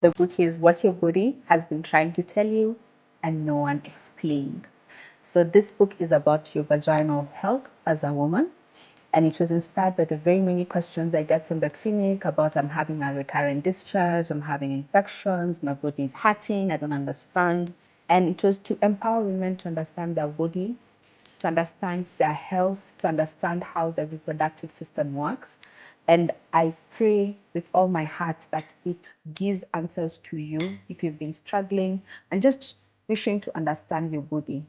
The book is What Your Body Has Been Trying to Tell You and No One Explained. So, this book is about your vaginal health as a woman. And it was inspired by the very many questions I get from the clinic about I'm having a recurrent discharge, I'm having infections, my body is hurting, I don't understand. And it was to empower women to understand their body, to understand their health, to understand how the reproductive system works. And I pray with all my heart that it gives answers to you if you've been struggling and just wishing to understand your body.